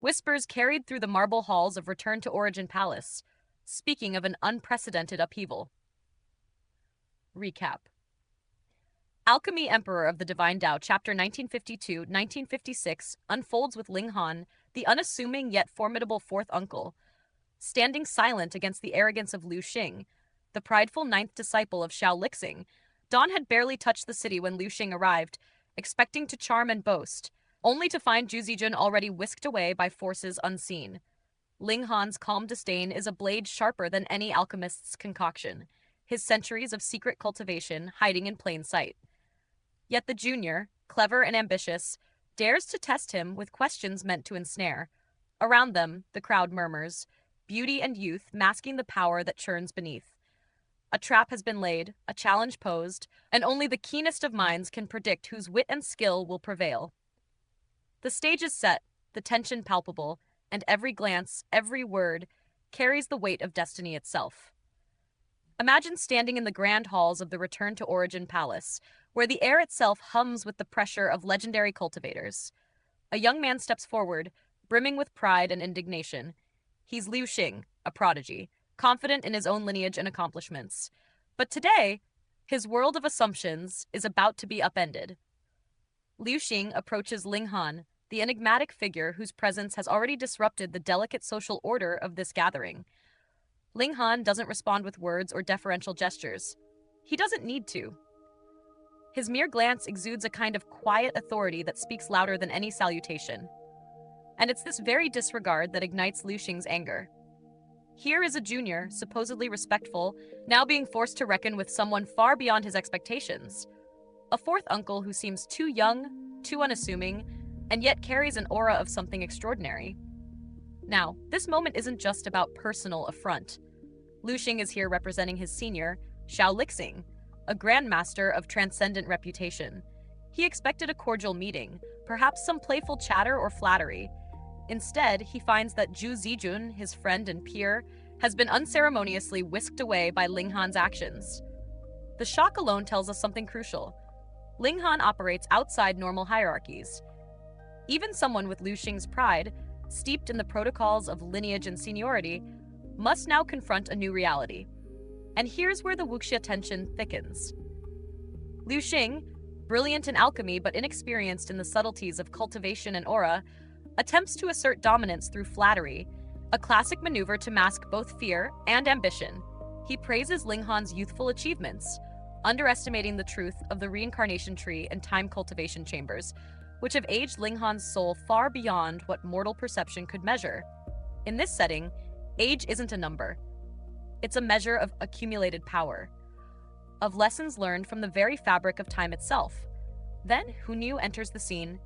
Whispers carried through the marble halls of Return to Origin Palace, speaking of an unprecedented upheaval. Recap. Alchemy Emperor of the Divine Dao, chapter 1952-1956, unfolds with Ling Han, the unassuming yet formidable fourth uncle, standing silent against the arrogance of Liu Xing, the prideful ninth disciple of Xiao Lixing. Dawn had barely touched the city when Liu Xing arrived, expecting to charm and boast, only to find Zhu Zijun already whisked away by forces unseen. Ling Han's calm disdain is a blade sharper than any alchemist's concoction, his centuries of secret cultivation hiding in plain sight. Yet the junior, clever and ambitious, dares to test him with questions meant to ensnare. Around them, the crowd murmurs, beauty and youth masking the power that churns beneath. A trap has been laid, a challenge posed, and only the keenest of minds can predict whose wit and skill will prevail. The stage is set, the tension palpable, and every glance, every word, carries the weight of destiny itself. Imagine standing in the grand halls of the Return to Origin Palace, where the air itself hums with the pressure of legendary cultivators. A young man steps forward, brimming with pride and indignation. He's Liu Xing, a prodigy, confident in his own lineage and accomplishments. But today, his world of assumptions is about to be upended. Liu Xing approaches Ling Han, the enigmatic figure whose presence has already disrupted the delicate social order of this gathering. Ling Han doesn't respond with words or deferential gestures. He doesn't need to. His mere glance exudes a kind of quiet authority that speaks louder than any salutation. And it's this very disregard that ignites Liu Xing's anger. Here is a junior, supposedly respectful, now being forced to reckon with someone far beyond his expectations. A fourth uncle who seems too young, too unassuming, and yet carries an aura of something extraordinary. Now, this moment isn't just about personal affront. Liu Xing is here representing his senior, Xiao Lixing, a grandmaster of transcendent reputation. He expected a cordial meeting, perhaps some playful chatter or flattery. Instead, he finds that Zhu Zijun, his friend and peer, has been unceremoniously whisked away by Ling Han's actions. The shock alone tells us something crucial. Ling Han operates outside normal hierarchies. Even someone with Liu Xing's pride, steeped in the protocols of lineage and seniority, must now confront a new reality. And here's where the wuxia tension thickens. Liu Xing, brilliant in alchemy but inexperienced in the subtleties of cultivation and aura, attempts to assert dominance through flattery, a classic maneuver to mask both fear and ambition. He praises Ling Han's youthful achievements, underestimating the truth of the reincarnation tree and time cultivation chambers, which have aged Ling Han's soul far beyond what mortal perception could measure. In this setting, age isn't a number. It's a measure of accumulated power, of lessons learned from the very fabric of time itself. Then, Hu Niu enters the scene,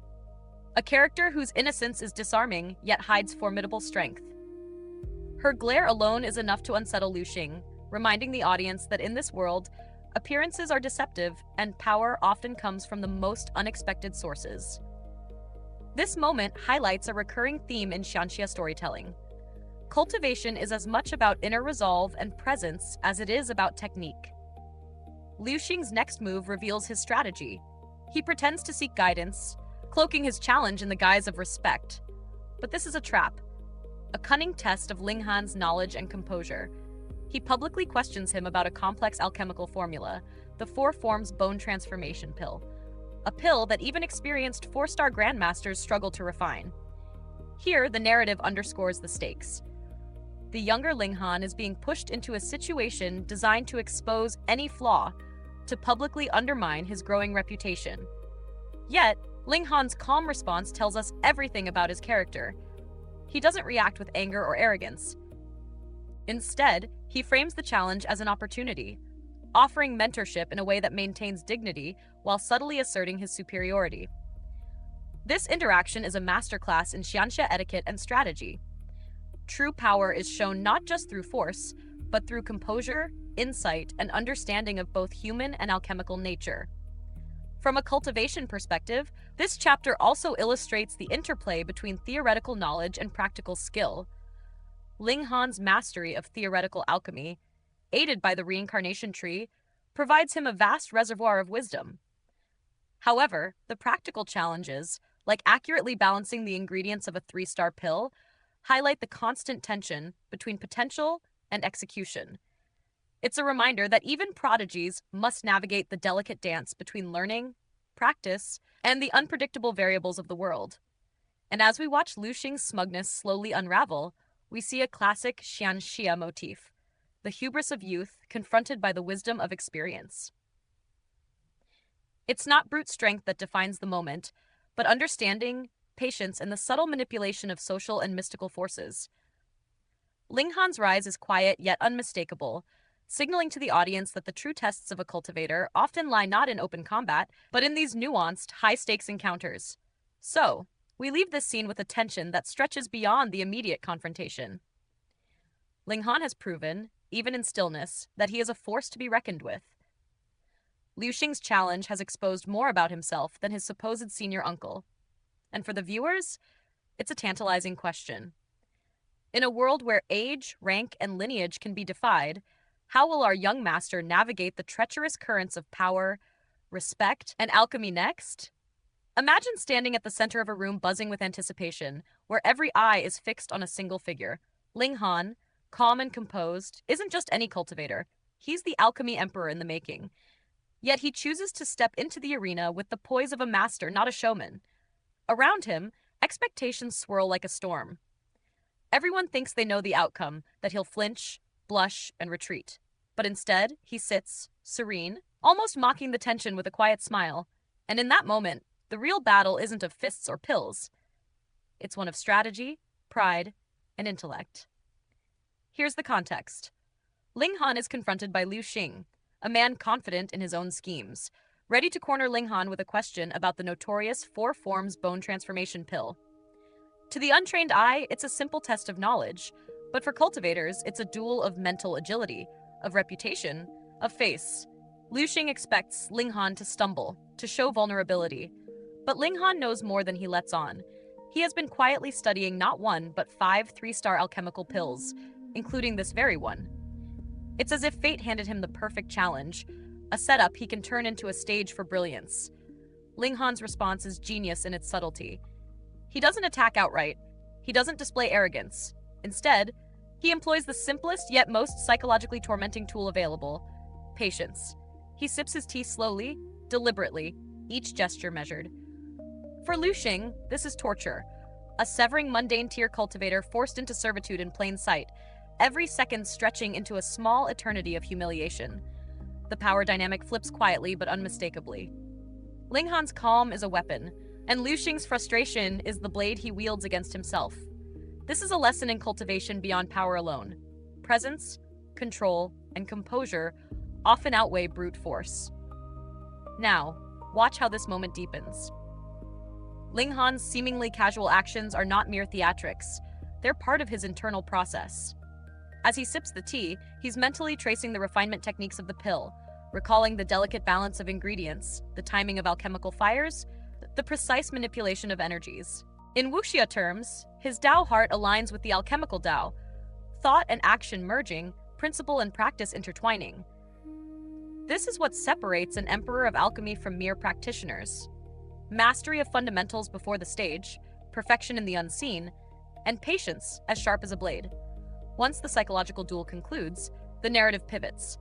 a character whose innocence is disarming, yet hides formidable strength. Her glare alone is enough to unsettle Liu Xing, reminding the audience that in this world, appearances are deceptive and power often comes from the most unexpected sources. This moment highlights a recurring theme in Xianxia storytelling. Cultivation is as much about inner resolve and presence as it is about technique. Liu Xing's next move reveals his strategy. He pretends to seek guidance, cloaking his challenge in the guise of respect. But this is a trap, a cunning test of Ling Han's knowledge and composure. He publicly questions him about a complex alchemical formula, the Four Forms Bone Transformation Pill, a pill that even experienced four-star grandmasters struggle to refine. Here, the narrative underscores the stakes. The younger Ling Han is being pushed into a situation designed to expose any flaw, to publicly undermine his growing reputation. Yet, Ling Han's calm response tells us everything about his character. He doesn't react with anger or arrogance. Instead, he frames the challenge as an opportunity, offering mentorship in a way that maintains dignity while subtly asserting his superiority. This interaction is a masterclass in Xianxia etiquette and strategy. True power is shown not just through force, but through composure, insight, and understanding of both human and alchemical nature. From a cultivation perspective, this chapter also illustrates the interplay between theoretical knowledge and practical skill. Ling Han's mastery of theoretical alchemy, aided by the reincarnation tree, provides him a vast reservoir of wisdom. However, the practical challenges, like accurately balancing the ingredients of a three-star pill, highlight the constant tension between potential and execution. It's a reminder that even prodigies must navigate the delicate dance between learning, practice, and the unpredictable variables of the world. And as we watch Liu Xing's smugness slowly unravel, we see a classic Xianxia motif, the hubris of youth confronted by the wisdom of experience. It's not brute strength that defines the moment, but understanding, patience, and the subtle manipulation of social and mystical forces. Ling Han's rise is quiet yet unmistakable, signaling to the audience that the true tests of a cultivator often lie not in open combat, but in these nuanced, high-stakes encounters. So, we leave this scene with a tension that stretches beyond the immediate confrontation. Ling Han has proven, even in stillness, that he is a force to be reckoned with. Liu Xing's challenge has exposed more about himself than his supposed senior uncle. And for the viewers, it's a tantalizing question. In a world where age, rank, and lineage can be defied, how will our young master navigate the treacherous currents of power, respect, and alchemy next? Imagine standing at the center of a room buzzing with anticipation, where every eye is fixed on a single figure. Ling Han, calm and composed, isn't just any cultivator. He's the Alchemy Emperor in the making. Yet he chooses to step into the arena with the poise of a master, not a showman. Around him, expectations swirl like a storm. Everyone thinks they know the outcome, that he'll flinch, blush, and retreat. But instead, he sits, serene, almost mocking the tension with a quiet smile. And in that moment, the real battle isn't of fists or pills. It's one of strategy, pride, and intellect. Here's the context. Ling Han is confronted by Liu Xing, a man confident in his own schemes, ready to corner Ling Han with a question about the notorious Four Forms bone transformation pill. To the untrained eye, it's a simple test of knowledge, but for cultivators, it's a duel of mental agility, of reputation, of face. Liu Xing expects Ling Han to stumble, to show vulnerability. But Ling Han knows more than he lets on. He has been quietly studying not one, but 5 three-star alchemical pills, including this very one. It's as if fate handed him the perfect challenge, a setup he can turn into a stage for brilliance. Ling Han's response is genius in its subtlety. He doesn't attack outright. He doesn't display arrogance. Instead, he employs the simplest yet most psychologically tormenting tool available, patience. He sips his tea slowly, deliberately, each gesture measured. For Liu Xing, this is torture, a severing mundane tier cultivator forced into servitude in plain sight, every second stretching into a small eternity of humiliation. The power dynamic flips quietly but unmistakably. Ling Han's calm is a weapon, and Liu Xing's frustration is the blade he wields against himself. This is a lesson in cultivation beyond power alone. Presence, control, and composure often outweigh brute force. Now, watch how this moment deepens. Ling Han's seemingly casual actions are not mere theatrics. They're part of his internal process. As he sips the tea, he's mentally tracing the refinement techniques of the pill, recalling the delicate balance of ingredients, the timing of alchemical fires, the precise manipulation of energies. In wuxia terms, his Dao heart aligns with the alchemical Dao, thought and action merging, principle and practice intertwining. This is what separates an emperor of alchemy from mere practitioners. Mastery of fundamentals before the stage, perfection in the unseen, and patience as sharp as a blade. Once the psychological duel concludes, the narrative pivots.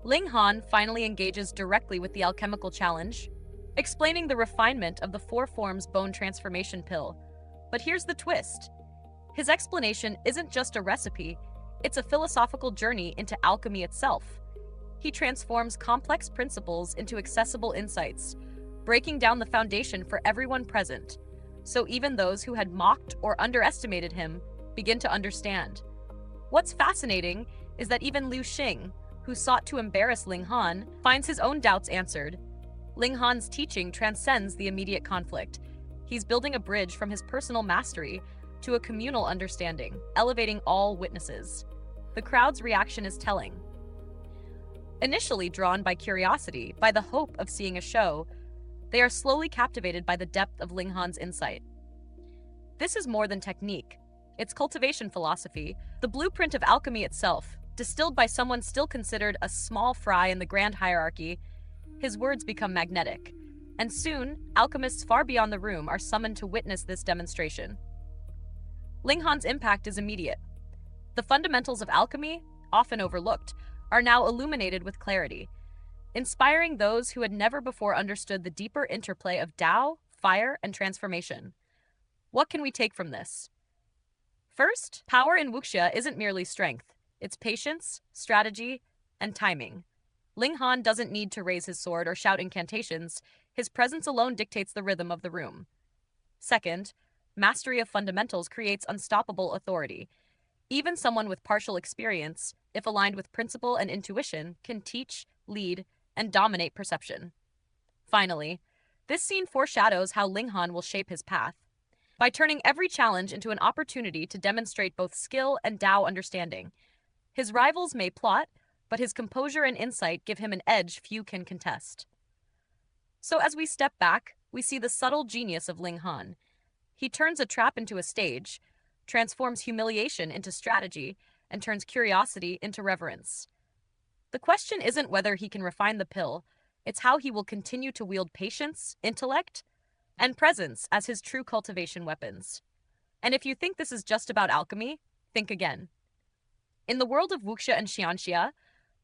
Ling Han finally engages directly with the alchemical challenge, explaining the refinement of the Four Forms bone transformation pill. But here's the twist. His explanation isn't just a recipe, it's a philosophical journey into alchemy itself. He transforms complex principles into accessible insights, breaking down the foundation for everyone present, so even those who had mocked or underestimated him begin to understand. What's fascinating is that even Liu Xing, who sought to embarrass Ling Han, finds his own doubts answered. Ling Han's teaching transcends the immediate conflict. He's building a bridge from his personal mastery to a communal understanding, elevating all witnesses. The crowd's reaction is telling. Initially drawn by curiosity, by the hope of seeing a show, they are slowly captivated by the depth of Ling Han's insight. This is more than technique. It's cultivation philosophy, the blueprint of alchemy itself, distilled by someone still considered a small fry in the grand hierarchy. His words become magnetic, And soon, alchemists far beyond the room are summoned to witness this demonstration. Ling Han's impact is immediate. The fundamentals of alchemy, often overlooked, are now illuminated with clarity, inspiring those who had never before understood the deeper interplay of Dao, fire, and transformation. What can we take from this? First, power in wuxia isn't merely strength. It's patience, strategy, and timing. Ling Han doesn't need to raise his sword or shout incantations. His presence alone dictates the rhythm of the room. Second, mastery of fundamentals creates unstoppable authority. Even someone with partial experience, if aligned with principle and intuition, can teach, lead, and dominate perception. Finally, this scene foreshadows how Ling Han will shape his path. By turning every challenge into an opportunity to demonstrate both skill and Dao understanding. His rivals may plot, but his composure and insight give him an edge few can contest. So as we step back, we see the subtle genius of Ling Han. He turns a trap into a stage, transforms humiliation into strategy, and turns curiosity into reverence. The question isn't whether he can refine the pill, it's how he will continue to wield patience, intellect, and presence as his true cultivation weapons. And if you think this is just about alchemy, think again. In the world of wuxia and xianxia,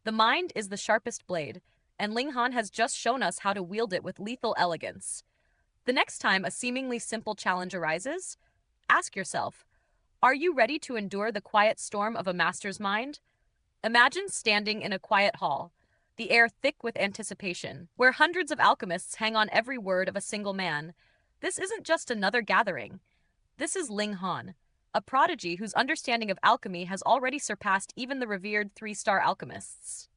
the mind is the sharpest blade, and Ling Han has just shown us how to wield it with lethal elegance. The next time a seemingly simple challenge arises, ask yourself, are you ready to endure the quiet storm of a master's mind? Imagine standing in a quiet hall, the air thick with anticipation, where hundreds of alchemists hang on every word of a single man. This isn't just another gathering. This is Ling Han, a prodigy whose understanding of alchemy has already surpassed even the revered three-star alchemists.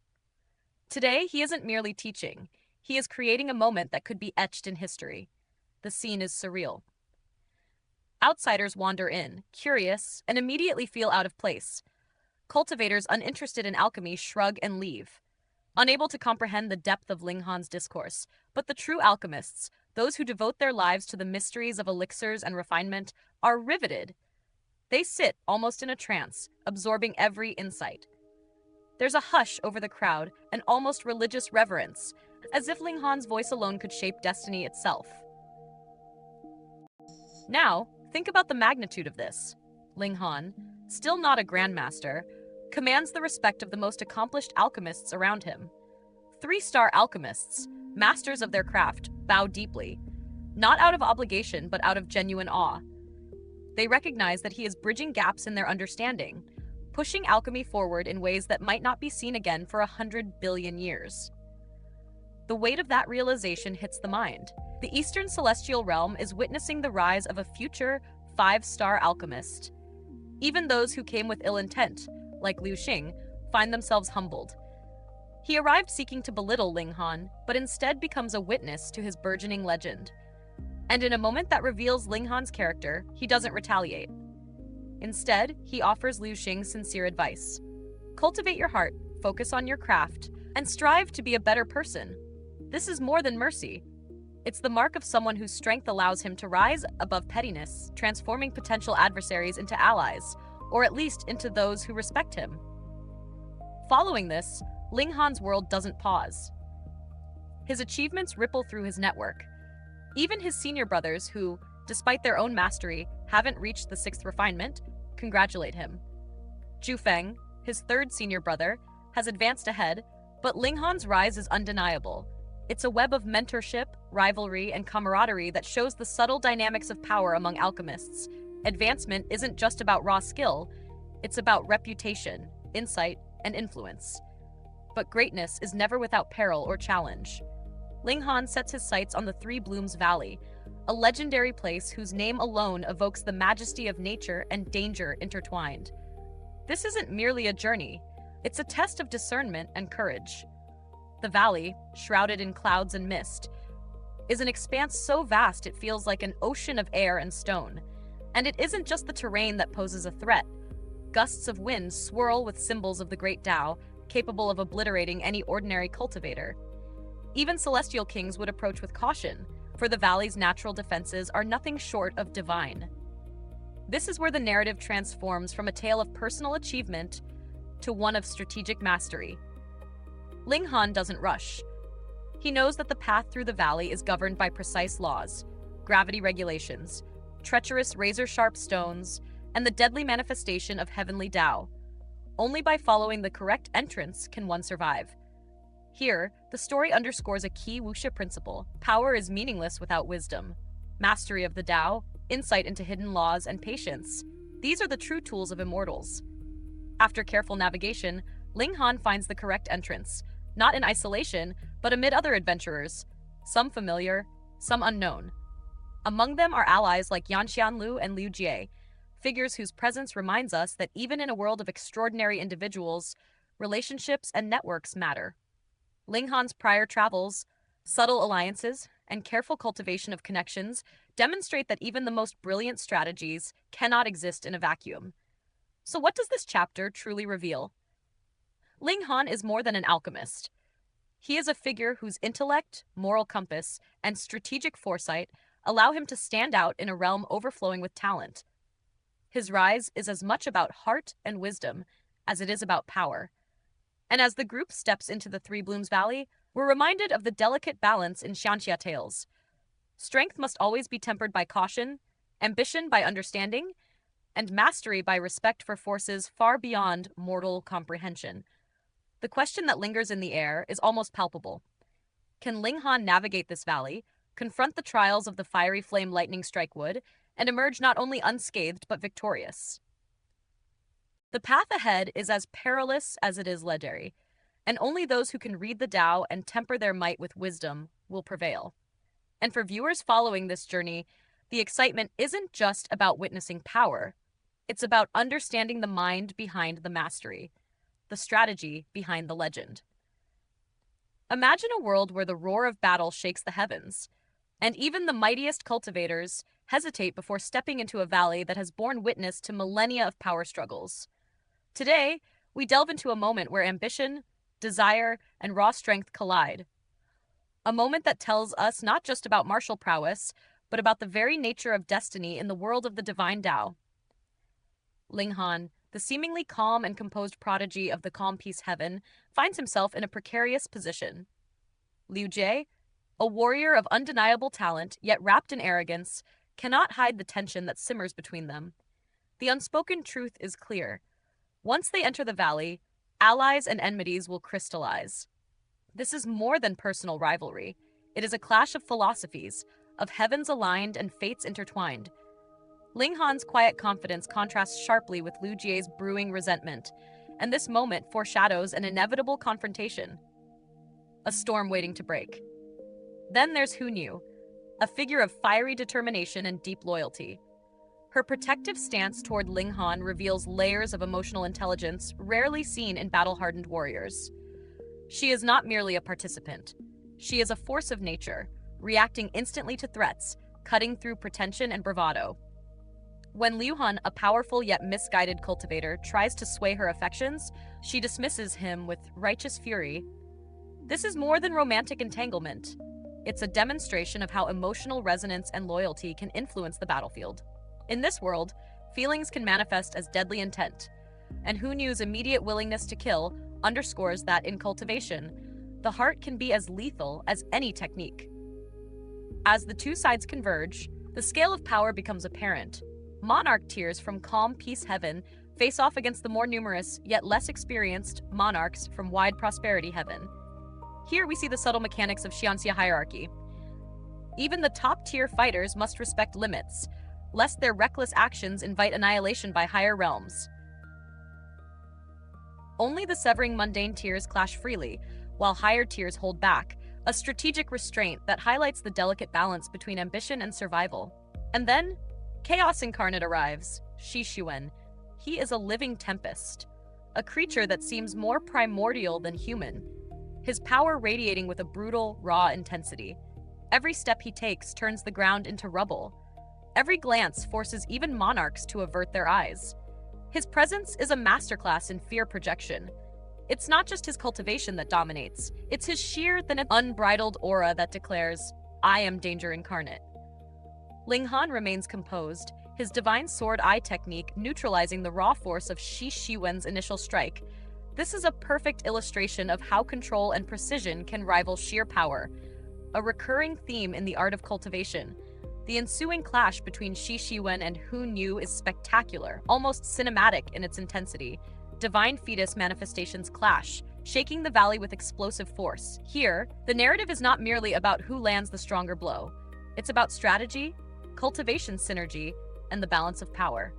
Today, he isn't merely teaching. He is creating a moment that could be etched in history. The scene is surreal. Outsiders wander in, curious, and immediately feel out of place. Cultivators uninterested in alchemy shrug and leave, unable to comprehend the depth of Ling Han's discourse. But the true alchemists, those who devote their lives to the mysteries of elixirs and refinement, are riveted. They sit almost in a trance, absorbing every insight. There's a hush over the crowd, an almost religious reverence, as if Ling Han's voice alone could shape destiny itself. Now, think about the magnitude of this. Ling Han, still not a grandmaster, commands the respect of the most accomplished alchemists around him. Three-star alchemists, masters of their craft, bow deeply, not out of obligation but out of genuine awe. They recognize that he is bridging gaps in their understanding, pushing alchemy forward in ways that might not be seen again for 100 billion years. The weight of that realization hits the mind. The Eastern Celestial Realm is witnessing the rise of a future 5-star alchemist. Even those who came with ill intent, like Liu Xing, find themselves humbled. He arrived seeking to belittle Ling Han, but instead becomes a witness to his burgeoning legend. And in a moment that reveals Ling Han's character, he doesn't retaliate. Instead, he offers Liu Xing sincere advice. Cultivate your heart, focus on your craft, and strive to be a better person. This is more than mercy. It's the mark of someone whose strength allows him to rise above pettiness, transforming potential adversaries into allies, or at least into those who respect him. Following this, Ling Han's world doesn't pause. His achievements ripple through his network. Even his senior brothers who, despite their own mastery, haven't reached the 6th refinement, congratulate him. Zhu Feng, his 3rd senior brother, has advanced ahead, but Ling Han's rise is undeniable. It's a web of mentorship, rivalry, and camaraderie that shows the subtle dynamics of power among alchemists. Advancement isn't just about raw skill, it's about reputation, insight, and influence. But greatness is never without peril or challenge. Ling Han sets his sights on the Three Blooms Valley, a legendary place whose name alone evokes the majesty of nature and danger intertwined. This isn't merely a journey, it's a test of discernment and courage. The valley, shrouded in clouds and mist, is an expanse so vast it feels like an ocean of air and stone. And it isn't just the terrain that poses a threat. Gusts of wind swirl with symbols of the great Dao, capable of obliterating any ordinary cultivator. Even celestial kings would approach with caution, for the valley's natural defenses are nothing short of divine. This is where the narrative transforms from a tale of personal achievement to one of strategic mastery. Ling Han doesn't rush. He knows that the path through the valley is governed by precise laws, gravity regulations, treacherous razor-sharp stones, and the deadly manifestation of heavenly Dao. Only by following the correct entrance can one survive. Here, the story underscores a key wuxia principle: power is meaningless without wisdom. Mastery of the Dao, insight into hidden laws, and patience. These are the true tools of immortals. After careful navigation, Ling Han finds the correct entrance, not in isolation, but amid other adventurers, some familiar, some unknown. Among them are allies like Yan Xianlu and Liu Jie, figures whose presence reminds us that even in a world of extraordinary individuals, relationships and networks matter. Ling Han's prior travels, subtle alliances, and careful cultivation of connections demonstrate that even the most brilliant strategies cannot exist in a vacuum. So what does this chapter truly reveal? Ling Han is more than an alchemist. He is a figure whose intellect, moral compass, and strategic foresight allow him to stand out in a realm overflowing with talent. His rise is as much about heart and wisdom as it is about power. And as the group steps into the Three Blooms Valley, we're reminded of the delicate balance in Xianxia tales. Strength must always be tempered by caution, ambition by understanding, and mastery by respect for forces far beyond mortal comprehension. The question that lingers in the air is almost palpable. Can Ling Han navigate this valley, confront the trials of the fiery flame lightning strike wood, and emerge not only unscathed but victorious? The path ahead is as perilous as it is legendary, and only those who can read the Tao and temper their might with wisdom will prevail. And for viewers following this journey, the excitement isn't just about witnessing power. It's about understanding the mind behind the mastery, the strategy behind the legend. Imagine a world where the roar of battle shakes the heavens, and even the mightiest cultivators hesitate before stepping into a valley that has borne witness to millennia of power struggles. Today, we delve into a moment where ambition, desire, and raw strength collide. A moment that tells us not just about martial prowess, but about the very nature of destiny in the world of the Divine Dao. Ling Han, the seemingly calm and composed prodigy of the calm peace heaven, finds himself in a precarious position. Liu Jie, a warrior of undeniable talent, yet wrapped in arrogance, cannot hide the tension that simmers between them. The unspoken truth is clear. Once they enter the valley, allies and enmities will crystallize. This is more than personal rivalry. It is a clash of philosophies, of heavens aligned and fates intertwined. Ling Han's quiet confidence contrasts sharply with Liu Jie's brewing resentment, and this moment foreshadows an inevitable confrontation. A storm waiting to break. Then there's Hu Nu, a figure of fiery determination and deep loyalty. Her protective stance toward Ling Han reveals layers of emotional intelligence rarely seen in battle-hardened warriors. She is not merely a participant. She is a force of nature, reacting instantly to threats, cutting through pretension and bravado. When Liu Han, a powerful yet misguided cultivator, tries to sway her affections, she dismisses him with righteous fury. This is more than romantic entanglement. It's a demonstration of how emotional resonance and loyalty can influence the battlefield. In this world, feelings can manifest as deadly intent, and Hu Nu's immediate willingness to kill underscores that in cultivation, the heart can be as lethal as any technique. As the two sides converge, the scale of power becomes apparent. Monarch tiers from calm peace heaven face off against the more numerous yet less experienced monarchs from wide prosperity heaven. Here we see the subtle mechanics of Xianxia hierarchy. Even the top-tier fighters must respect limits, lest their reckless actions invite annihilation by higher realms. Only the severing mundane tiers clash freely, while higher tiers hold back, a strategic restraint that highlights the delicate balance between ambition and survival. And then, Chaos Incarnate arrives, Shi Xuan. He is a living tempest, a creature that seems more primordial than human, his power radiating with a brutal, raw intensity. Every step he takes turns the ground into rubble. Every glance forces even monarchs to avert their eyes. His presence is a masterclass in fear projection. It's not just his cultivation that dominates, it's his sheer, then unbridled aura that declares, "I am danger incarnate." Ling Han remains composed, his divine sword eye technique neutralizing the raw force of Shi Xuan's initial strike. This is a perfect illustration of how control and precision can rival sheer power, a recurring theme in the art of cultivation. The ensuing clash between Shi Shiwen and Hu Nu is spectacular, almost cinematic in its intensity. Divine fetus manifestations clash, shaking the valley with explosive force. Here, the narrative is not merely about who lands the stronger blow. It's about strategy, cultivation synergy, and the balance of power.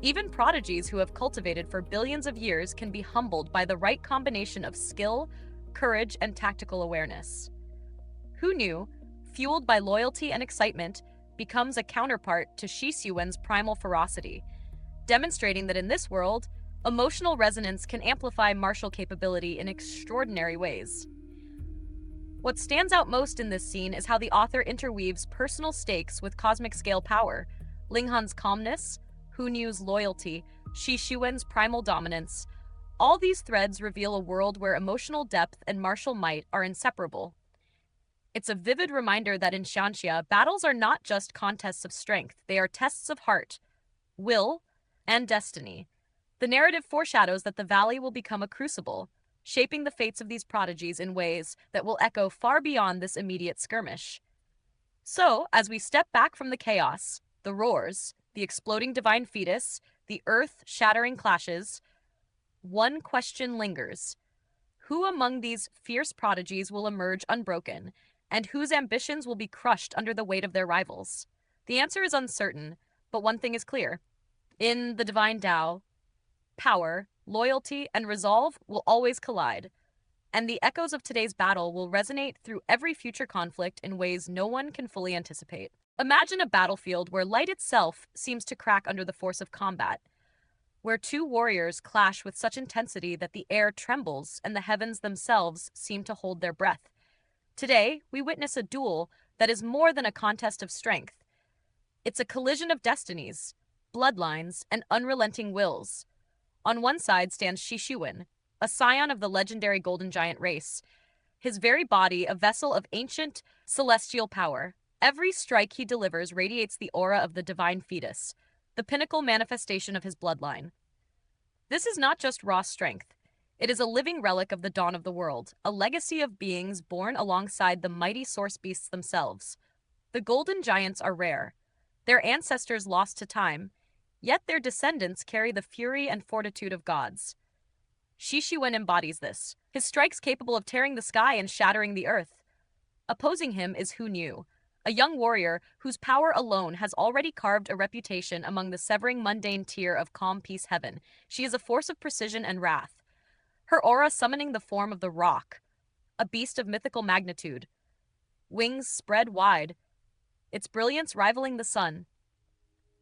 Even prodigies who have cultivated for billions of years can be humbled by the right combination of skill, courage, and tactical awareness. Hu Nu, fueled by loyalty and excitement, becomes a counterpart to Shi Xuan's primal ferocity, demonstrating that in this world, emotional resonance can amplify martial capability in extraordinary ways. What stands out most in this scene is how the author interweaves personal stakes with cosmic scale power. Ling Han's calmness, Hu Nu's loyalty, Shi Xuan's primal dominance. All these threads reveal a world where emotional depth and martial might are inseparable. It's a vivid reminder that in Xianxia, battles are not just contests of strength, they are tests of heart, will, and destiny. The narrative foreshadows that the valley will become a crucible, shaping the fates of these prodigies in ways that will echo far beyond this immediate skirmish. So, as we step back from the chaos, the roars, the exploding divine fetus, the earth-shattering clashes, one question lingers. Who among these fierce prodigies will emerge unbroken, and whose ambitions will be crushed under the weight of their rivals? The answer is uncertain, but one thing is clear. In the Divine Dao, power, loyalty, and resolve will always collide, and the echoes of today's battle will resonate through every future conflict in ways no one can fully anticipate. Imagine a battlefield where light itself seems to crack under the force of combat, where two warriors clash with such intensity that the air trembles and the heavens themselves seem to hold their breath. Today, we witness a duel that is more than a contest of strength. It's a collision of destinies, bloodlines, and unrelenting wills. On one side stands Shi Shiwen, a scion of the legendary Golden Giant race, his very body a vessel of ancient, celestial power. Every strike he delivers radiates the aura of the divine fetus, the pinnacle manifestation of his bloodline. This is not just raw strength. It is a living relic of the dawn of the world, a legacy of beings born alongside the mighty source beasts themselves. The Golden Giants are rare, their ancestors lost to time, yet their descendants carry the fury and fortitude of gods. Shi Shiwen embodies this, his strikes capable of tearing the sky and shattering the earth. Opposing him is Hu Nu, a young warrior whose power alone has already carved a reputation among the severing mundane tier of calm peace heaven. She is a force of precision and wrath, her aura summoning the form of the rock, a beast of mythical magnitude. Wings spread wide, its brilliance rivaling the sun.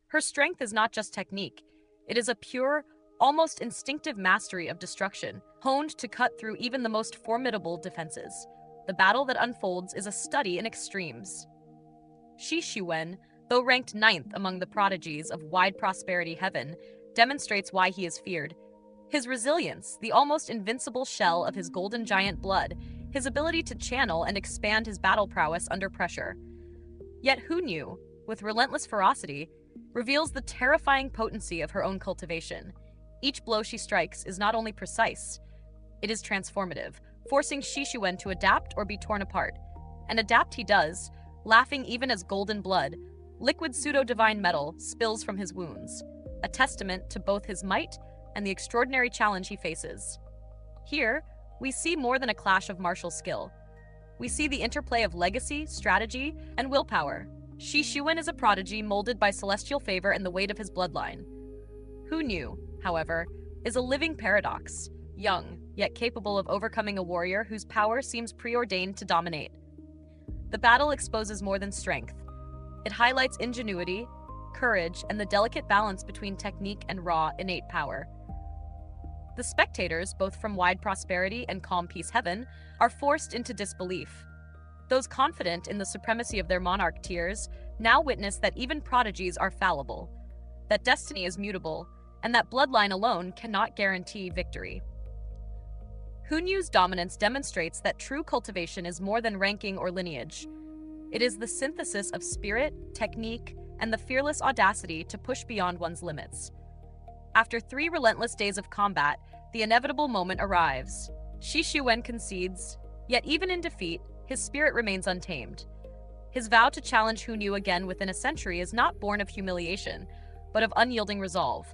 Her strength is not just technique, it is a pure, almost instinctive mastery of destruction, honed to cut through even the most formidable defenses. The battle that unfolds is a study in extremes. Shi Shiwen, though ranked 9th among the prodigies of wide prosperity heaven, demonstrates why he is feared. His resilience, the almost invincible shell of his golden giant blood, his ability to channel and expand his battle prowess under pressure. Yet Hu Nu, with relentless ferocity, reveals the terrifying potency of her own cultivation. Each blow she strikes is not only precise, it is transformative, forcing Shi Shiwen to adapt or be torn apart. And adapt he does, laughing even as golden blood, liquid pseudo-divine metal, spills from his wounds, a testament to both his might and the extraordinary challenge he faces. Here, we see more than a clash of martial skill. We see the interplay of legacy, strategy, and willpower. Shi Shiwen is a prodigy molded by celestial favor and the weight of his bloodline. Hu Nu, however, is a living paradox, young, yet capable of overcoming a warrior whose power seems preordained to dominate. The battle exposes more than strength. It highlights ingenuity, courage, and the delicate balance between technique and raw, innate power. The spectators, both from wide prosperity and calm peace heaven, are forced into disbelief. Those confident in the supremacy of their monarch tiers now witness that even prodigies are fallible, that destiny is mutable, and that bloodline alone cannot guarantee victory. Hu Nu's dominance demonstrates that true cultivation is more than ranking or lineage. It is the synthesis of spirit, technique, and the fearless audacity to push beyond one's limits. After 3 relentless days of combat, the inevitable moment arrives. Shi Xuan concedes, yet even in defeat, his spirit remains untamed. His vow to challenge Hu Nu again within a century is not born of humiliation, but of unyielding resolve.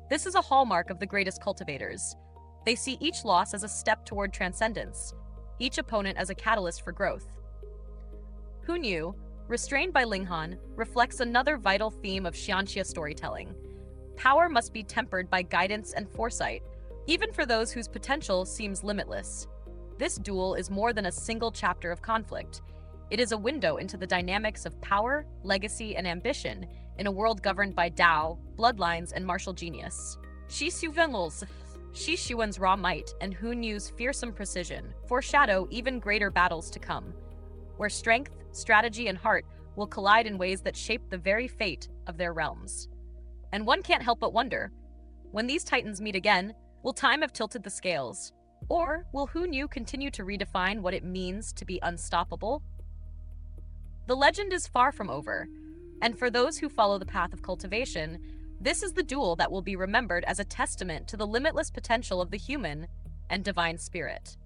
This is a hallmark of the greatest cultivators. They see each loss as a step toward transcendence, each opponent as a catalyst for growth. Hu Nu, restrained by Ling Han, reflects another vital theme of Xianxia storytelling. Power must be tempered by guidance and foresight, even for those whose potential seems limitless. This duel is more than a single chapter of conflict. It is a window into the dynamics of power, legacy, and ambition in a world governed by Dao, bloodlines, and martial genius. Shi Xuan's raw might and Hu Nu's fearsome precision foreshadow even greater battles to come, where strength, strategy, and heart will collide in ways that shape the very fate of their realms. And one can't help but wonder, when these titans meet again, will time have tilted the scales? Or will Hu Nu continue to redefine what it means to be unstoppable? The legend is far from over, and for those who follow the path of cultivation, this is the duel that will be remembered as a testament to the limitless potential of the human and divine spirit.